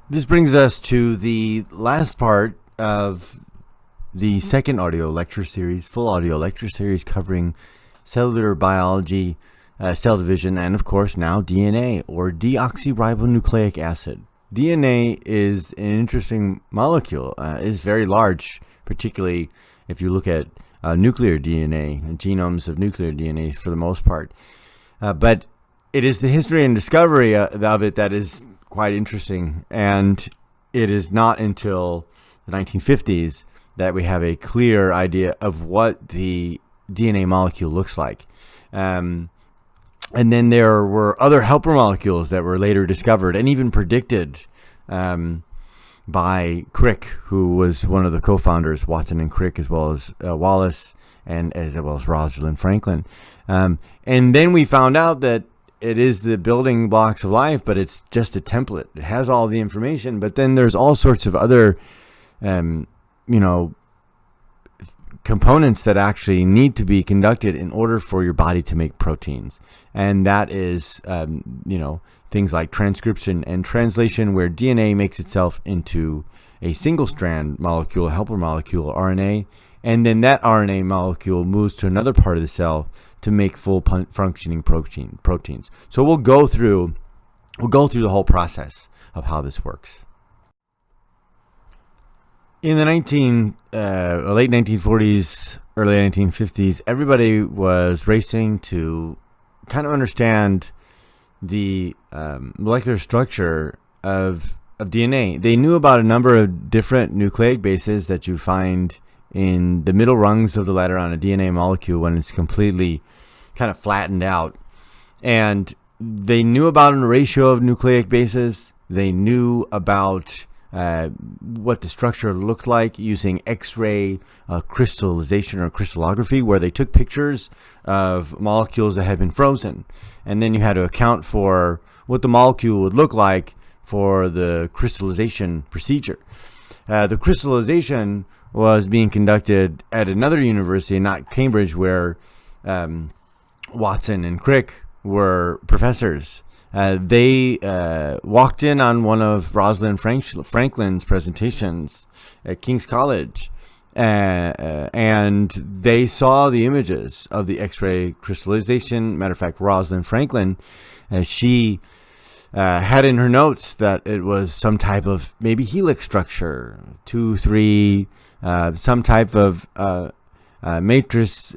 This brings us to the last part of the second audio lecture series, full audio lecture series covering cellular biology, cell division, and of course now DNA, or deoxyribonucleic acid. DNA is an interesting molecule. It's very large, particularly if you look at nuclear DNA and genomes of nuclear DNA for the most part. But it is the history and discovery of it that is quite interesting. And it is not until the 1950s that we have a clear idea of what the DNA molecule looks like. And then there were other helper molecules that were later discovered and even predicted by Crick, who was one of the co-founders, Watson and Crick, as well as Wallace, and as well as Rosalind Franklin. And then we found out that it is the building blocks of life, but it's just a template. It has all the information, but then there's all sorts of other, components that actually need to be conducted in order for your body to make proteins. And that is, things like transcription and translation, where DNA makes itself into a single strand molecule, a helper molecule, RNA, and then that RNA molecule moves to another part of the cell to make full functioning proteins. So we'll go through the whole process of how this works. In the late 1940s, early 1950s, everybody was racing to kind of understand the molecular structure of DNA. They knew about a number of different nucleic bases that you find in the middle rungs of the ladder on a DNA molecule when it's completely kind of flattened out. And they knew about a ratio of nucleic bases. They knew about what the structure looked like using X-ray crystallization or crystallography, where they took pictures of molecules that had been frozen. And then you had to account for what the molecule would look like for the crystallization procedure. The crystallization was being conducted at another university, not Cambridge, where Watson and Crick were professors. They walked in on one of Rosalind Franklin's presentations at King's College, and they saw the images of the X-ray crystallization. Matter of fact, Rosalind Franklin, she had in her notes that it was some type of maybe helix structure, 2, 3, some type of a matrix.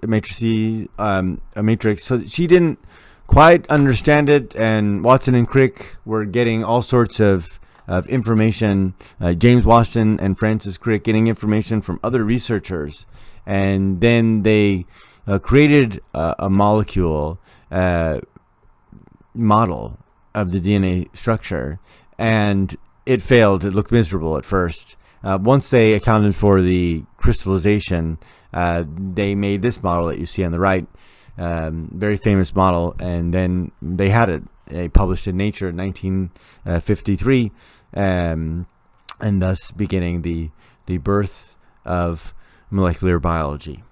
So she didn't quite understand it, and Watson and Crick were getting all sorts of information. James Washington and Francis Crick getting information from other researchers, and then they created a molecule model of the DNA structure, and it failed. It looked miserable at first. Once they accounted for the crystallization, they made this model that you see on the right. Very famous model, and then they had it. They published in Nature in 1953, and thus beginning the birth of molecular biology.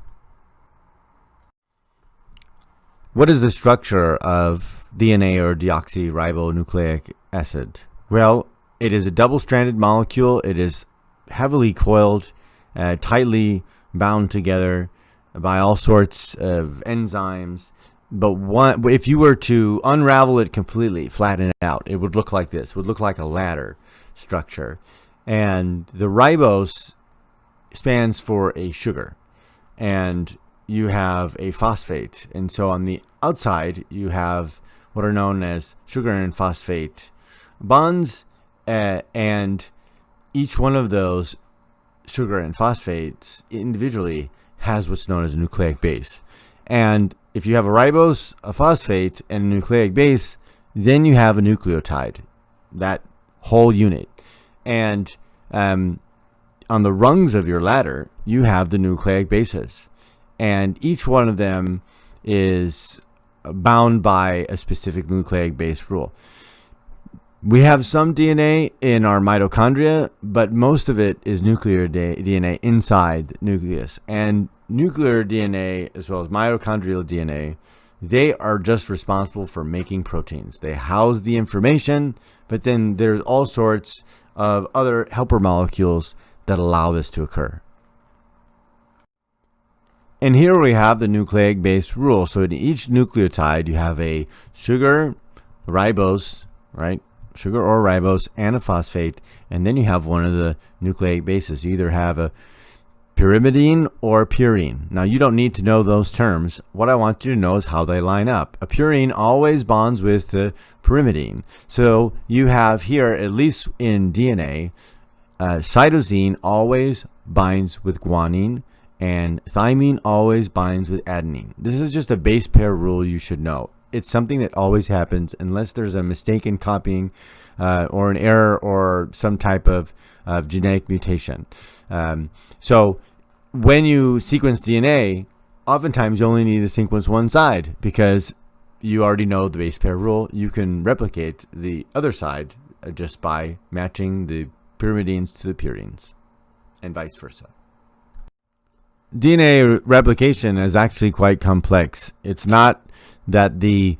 What is the structure of DNA, or deoxyribonucleic acid? Well, it is a double-stranded molecule. It is heavily coiled, tightly bound together by all sorts of enzymes. But if you were to unravel it completely, flatten it out, it would look like this. It would look like a ladder structure. And the ribose stands for a sugar, and you have a phosphate. And so on the outside, you have what are known as sugar and phosphate bonds, and each one of those sugar and phosphates individually has what's known as a nucleic base. And if you have a ribose, a phosphate, and a nucleic base, then you have a nucleotide, that whole unit. And on the rungs of your ladder, you have the nucleic bases. And each one of them is bound by a specific nucleic base rule. We have some DNA in our mitochondria, but most of it is nuclear DNA inside the nucleus. And nuclear DNA, as well as mitochondrial DNA, they are just responsible for making proteins. They house the information, but then there's all sorts of other helper molecules that allow this to occur. And here we have the nucleic-based rule. So in each nucleotide, you have a sugar, ribose, right? Sugar or ribose, and a phosphate. And then you have one of the nucleic bases. You either have a pyrimidine or purine. Now, you don't need to know those terms. What I want you to know is how they line up. A purine always bonds with the pyrimidine. So you have here, at least in DNA, cytosine always binds with guanine, and thymine always binds with adenine. This is just a base pair rule you should know. It's something that always happens unless there's a mistake in copying or an error or some type of genetic mutation. So when you sequence DNA, oftentimes you only need to sequence one side because you already know the base pair rule. You can replicate the other side just by matching the pyrimidines to the purines and vice versa. DNA replication is actually quite complex. It's not that the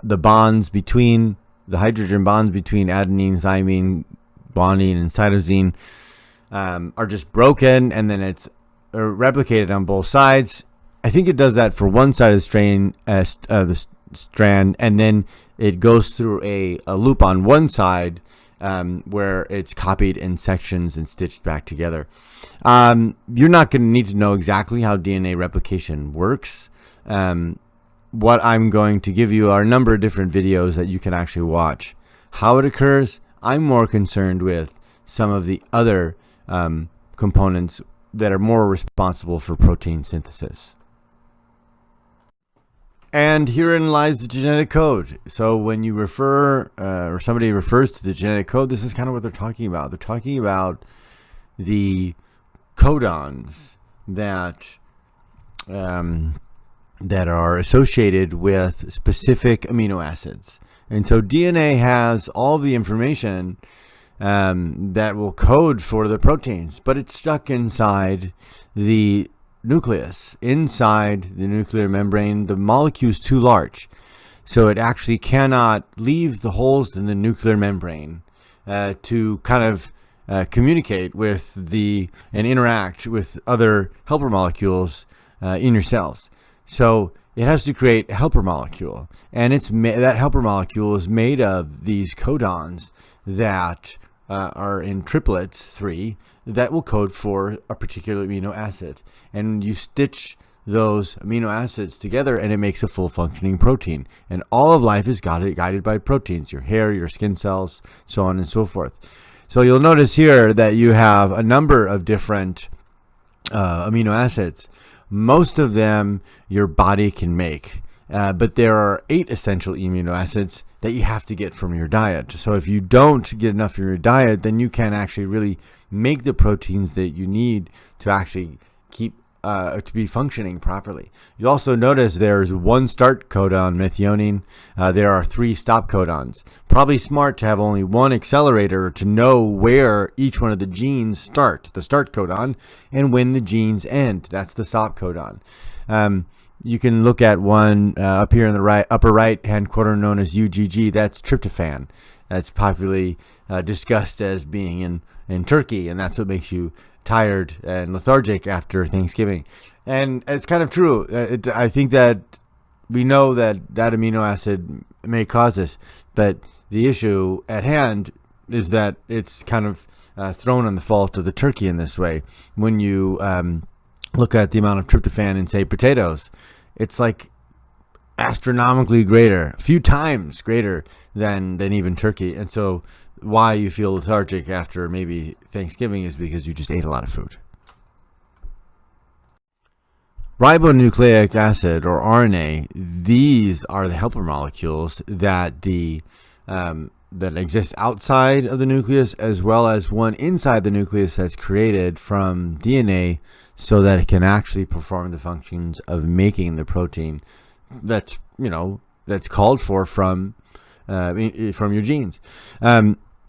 bonds between the hydrogen bonds between adenine, thymine, guanine, and cytosine are just broken, and then it's replicated on both sides. I think it does that for one side of the strand, and then it goes through a loop on one side where it's copied in sections and stitched back together. You're not going to need to know exactly how DNA replication works. What I'm going to give you are a number of different videos that you can actually watch. How it occurs, I'm more concerned with some of the other components that are more responsible for protein synthesis. And herein lies the genetic code. So when you refer, or somebody refers to the genetic code, this is kind of what they're talking about. They're talking about the codons that that are associated with specific amino acids. And so DNA has all the information that will code for the proteins, but it's stuck inside the nucleus. Inside the nuclear membrane, the molecule is too large. So it actually cannot leave the holes in the nuclear membrane to kind of communicate with and interact with other helper molecules in your cells. So it has to create a helper molecule, and that helper molecule is made of these codons that are in triplets, 3, that will code for a particular amino acid. And you stitch those amino acids together, and it makes a full functioning protein. And all of life is guided by proteins, your hair, your skin cells, so on and so forth. So you'll notice here that you have a number of different amino acids. Most of them your body can make, but there are 8 essential amino acids that you have to get from your diet. So if you don't get enough from your diet, then you can't actually really make the proteins that you need to actually keep to be functioning properly. You also notice there's 1 start codon, methionine. There are 3 stop codons. Probably smart to have only 1 accelerator to know where each one of the genes start, the start codon, and when the genes end. That's the stop codon. You can look at one up here in the upper right hand corner known as UGG. That's tryptophan. That's popularly discussed as being in turkey, and that's what makes you tired and lethargic after Thanksgiving. And it's kind of true. I think that we know that amino acid may cause this, but the issue at hand is that it's kind of thrown on the fault of the turkey in this way. When you look at the amount of tryptophan in, say, potatoes, it's like astronomically greater, a few times greater than even turkey. And so why you feel lethargic after maybe Thanksgiving is because you just ate a lot of food. Ribonucleic acid, or RNA, these are the helper molecules that that exist outside of the nucleus, as well as one inside the nucleus that's created from DNA so that it can actually perform the functions of making the protein that's called for from your genes.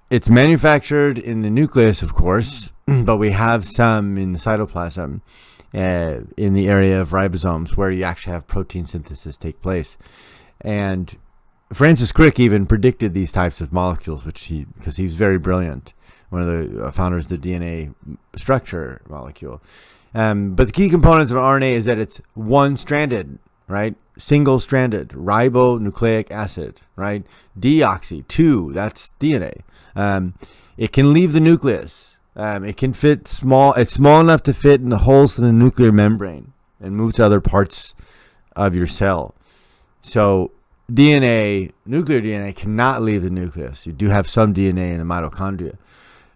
It's manufactured in the nucleus, of course, but we have some in the cytoplasm, in the area of ribosomes, where you actually have protein synthesis take place. And Francis Crick even predicted these types of molecules, because he was very brilliant. one of the founders of the DNA structure molecule. But the key components of RNA is that it's one-stranded, right? Single-stranded ribonucleic acid, right? Deoxy, 2, that's DNA. It can leave the nucleus. It can fit small. It's small enough to fit in the holes in the nuclear membrane and move to other parts of your cell. So DNA, nuclear DNA, cannot leave the nucleus. You do have some DNA in the mitochondria.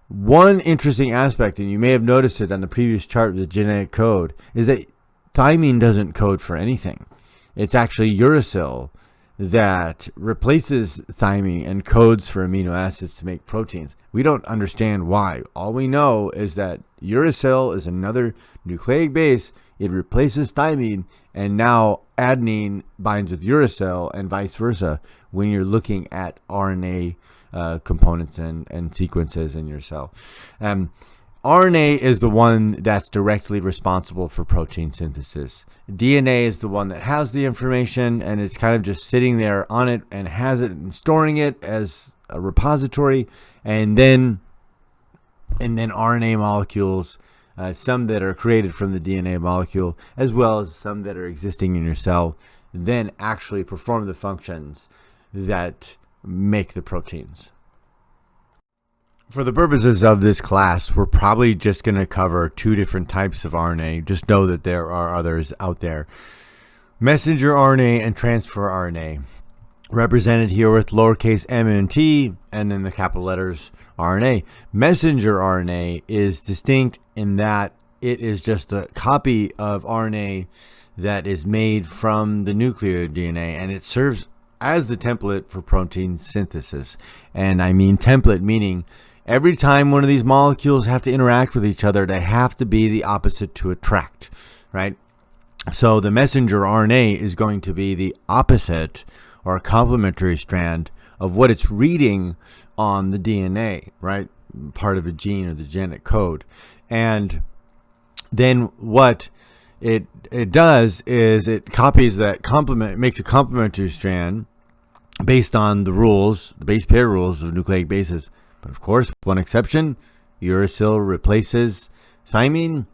One interesting aspect, and you may have noticed it on the previous chart with the genetic code, is that thymine doesn't code for anything. It's actually uracil that replaces thymine and codes for amino acids to make proteins. We don't understand why. All we know is that uracil is another nucleic base. It replaces thymine, and now adenine binds with uracil and vice versa when you're looking at RNA components and sequences in your cell. RNA is the one that's directly responsible for protein synthesis. DNA is the one that has the information, and it's kind of just sitting there on it and has it and storing it as a repository. And then RNA molecules, some that are created from the DNA molecule, as well as some that are existing in your cell, then actually perform the functions that make the proteins. For the purposes of this class, we're probably just going to cover 2 different types of RNA. Just know that there are others out there. Messenger RNA and transfer RNA, represented here with lowercase m and t, and then the capital letters RNA. Messenger RNA is distinct in that it is just a copy of RNA that is made from the nuclear DNA, and it serves as the template for protein synthesis. And I mean template meaning every time one of these molecules have to interact with each other, they have to be the opposite to attract, right? So the messenger RNA is going to be the opposite or a complementary strand of what it's reading on the DNA, right? Part of a gene or the genetic code. And then what it does is it copies that makes a complementary strand based on the rules, the base pair rules of nucleic bases. But of course, one exception, uracil replaces thymine,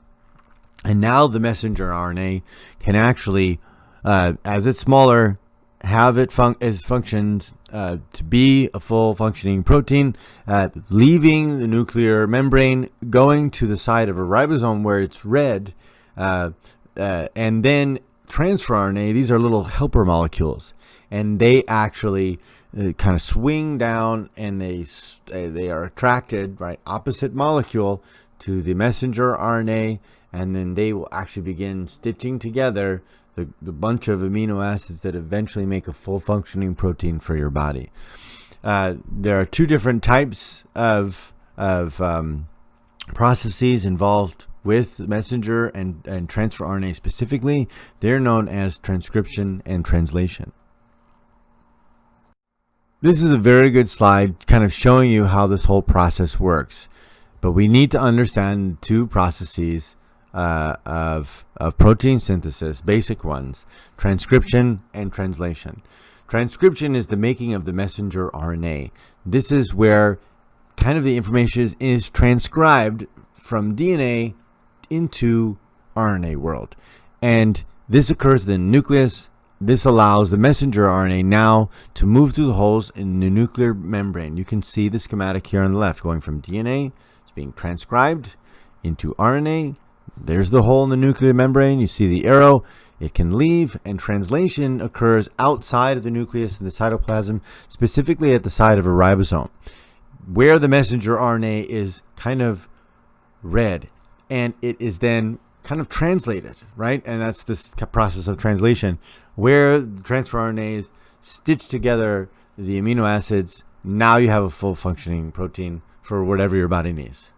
and now the messenger RNA can actually, as it's smaller, have it functions to be a full functioning protein, leaving the nuclear membrane, going to the side of a ribosome where it's read, and then transfer RNA. These are little helper molecules, and they actually kind of swing down, and they are attracted, right, opposite molecule to the messenger RNA, and then they will actually begin stitching together the bunch of amino acids that eventually make a full functioning protein for your body. There are 2 different types of processes involved with messenger and transfer RNA specifically. They're known as transcription and translation. This is a very good slide kind of showing you how this whole process works. But we need to understand 2 processes of protein synthesis, basic ones, transcription and translation. Transcription is the making of the messenger RNA. This is where kind of the information is transcribed from DNA into RNA world. And this occurs in the nucleus. This allows the messenger RNA now to move through the holes in the nuclear membrane. You can see the schematic here on the left going from DNA. It's being transcribed into RNA. There's the hole in the nuclear membrane. You see the arrow. It can leave, and translation occurs outside of the nucleus in the cytoplasm, specifically at the side of a ribosome, where the messenger RNA is kind of read, and it is then kind of translated, right? And that's this process of translation, where the transfer RNAs stitch together the amino acids. Now you have a full functioning protein for whatever your body needs.